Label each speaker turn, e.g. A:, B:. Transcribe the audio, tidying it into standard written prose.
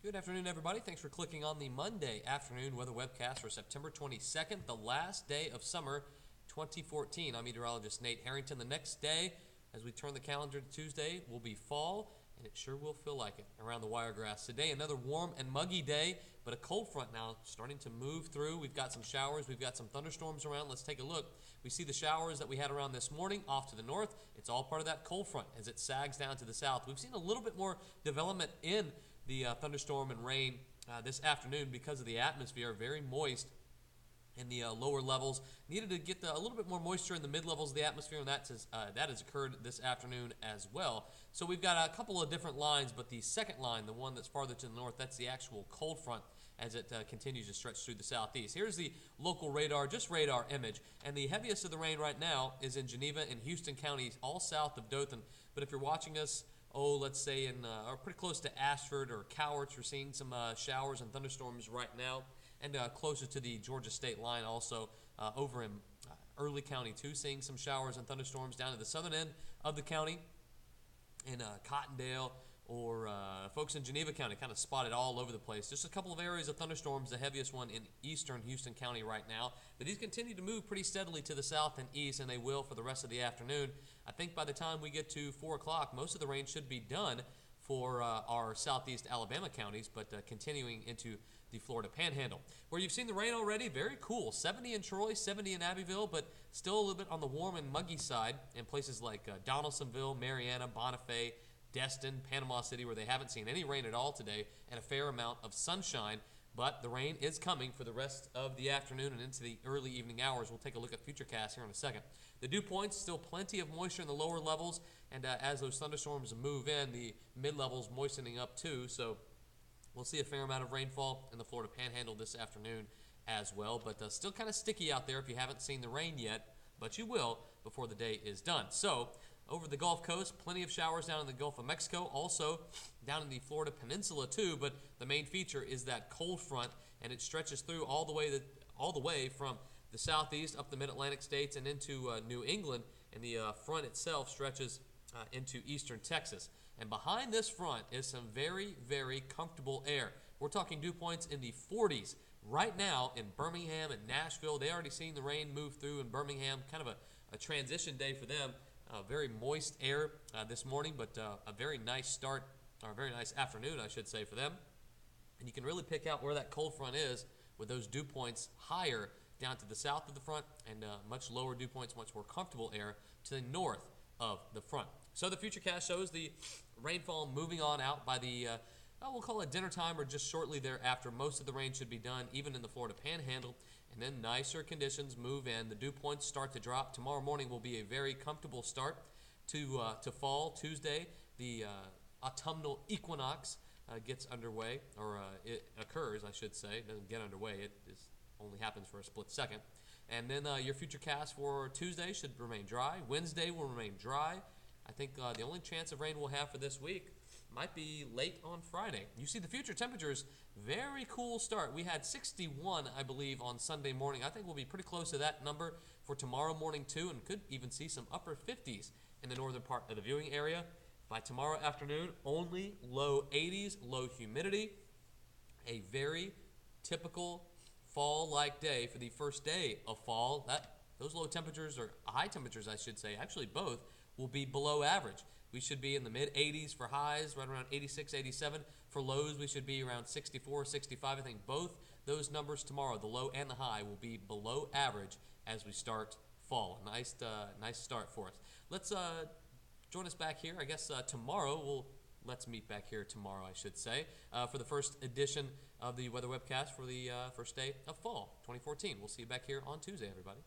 A: Good afternoon, everybody. Thanks for clicking on the Monday afternoon weather webcast for September 22nd, the last day of summer 2014. I'm meteorologist Nate Harrington. The next day, as we turn the calendar to Tuesday, will be fall, and it sure will feel like it around the Wiregrass. Today, another warm and muggy day, but a cold front now starting to move through. We've got some showers. We've got some thunderstorms around. Let's take a look. We see the showers that we had around this morning off to the north. It's all part of that cold front as it sags down to the south. We've seen a little bit more development in the thunderstorm and rain this afternoon because of the atmosphere, very moist in the lower levels. Needed to get a little bit more moisture in the mid-levels of the atmosphere, and that has occurred this afternoon as well. So we've got a couple of different lines, but the second line, the one that's farther to the north, that's the actual cold front as it continues to stretch through the southeast. Here's the local radar, just radar image, and the heaviest of the rain right now is in Geneva and Houston counties, all south of Dothan. But if you're watching us, let's say or pretty close to Ashford or Cowarts, we're seeing some showers and thunderstorms right now, and closer to the Georgia state line also over in Early County too, seeing some showers and thunderstorms down to the southern end of the county in Cottondale, or folks in Geneva County kind of spotted all over the place. Just a couple of areas of thunderstorms, the heaviest one in eastern Houston County right now. But these continue to move pretty steadily to the south and east, and they will for the rest of the afternoon. I think by the time we get to 4 o'clock, most of the rain should be done for our southeast Alabama counties, but continuing into the Florida Panhandle. Where you've seen the rain already, very cool. 70 in Troy, 70 in Abbeville, but still a little bit on the warm and muggy side in places like Donaldsonville, Marianna, Bonifay, Destin, Panama City, where they haven't seen any rain at all today, and a fair amount of sunshine. But the rain is coming for the rest of the afternoon and into the early evening hours. We'll take a look at Futurecast here in a second. The dew points, still plenty of moisture in the lower levels, and as those thunderstorms move in, the mid-levels moistening up too. So we'll see a fair amount of rainfall in the Florida Panhandle this afternoon as well. But still kind of sticky out there if you haven't seen the rain yet, but you will before the day is done. So over the Gulf Coast, plenty of showers down in the Gulf of Mexico, also down in the Florida Peninsula too, but the main feature is that cold front, and it stretches through all the way from the southeast up the mid-Atlantic states and into New England, and the front itself stretches into eastern Texas. And behind this front is some very, very comfortable air. We're talking dew points in the 40s right now in Birmingham and Nashville. They already seen the rain move through in Birmingham, kind of a transition day for them. Very moist air this morning, but a very nice start, or a very nice afternoon, I should say, for them. And you can really pick out where that cold front is with those dew points higher down to the south of the front, and much lower dew points, much more comfortable air to the north of the front. So the Futurecast shows the rainfall moving on out by the, we'll call it dinner time or just shortly thereafter. Most of the rain should be done, even in the Florida Panhandle. And then nicer conditions move in. The dew points start to drop. Tomorrow morning will be a very comfortable start to fall. Tuesday, the autumnal equinox gets underway, or it occurs, I should say. It doesn't get underway. It only happens for a split second. And then your Futurecast for Tuesday should remain dry. Wednesday will remain dry. I think the only chance of rain we'll have for this week might be late on Friday. You see the future temperatures, very cool start. We had 61, I believe, on Sunday morning. I think we'll be pretty close to that number for tomorrow morning too, and could even see some upper 50s in the northern part of the viewing area. By tomorrow afternoon, only low 80s, low humidity. A very typical fall-like day for the first day of fall. Those low temperatures, or high temperatures I should say, actually both, will be below average. We should be in the mid-80s for highs, right around 86, 87. For lows, we should be around 64, 65. I think both those numbers tomorrow, the low and the high, will be below average as we start fall. Nice start for us. Let's join us back here. I guess tomorrow, let's meet back here tomorrow, I should say, for the first edition of the Weather Webcast for the first day of fall 2014. We'll see you back here on Tuesday, everybody.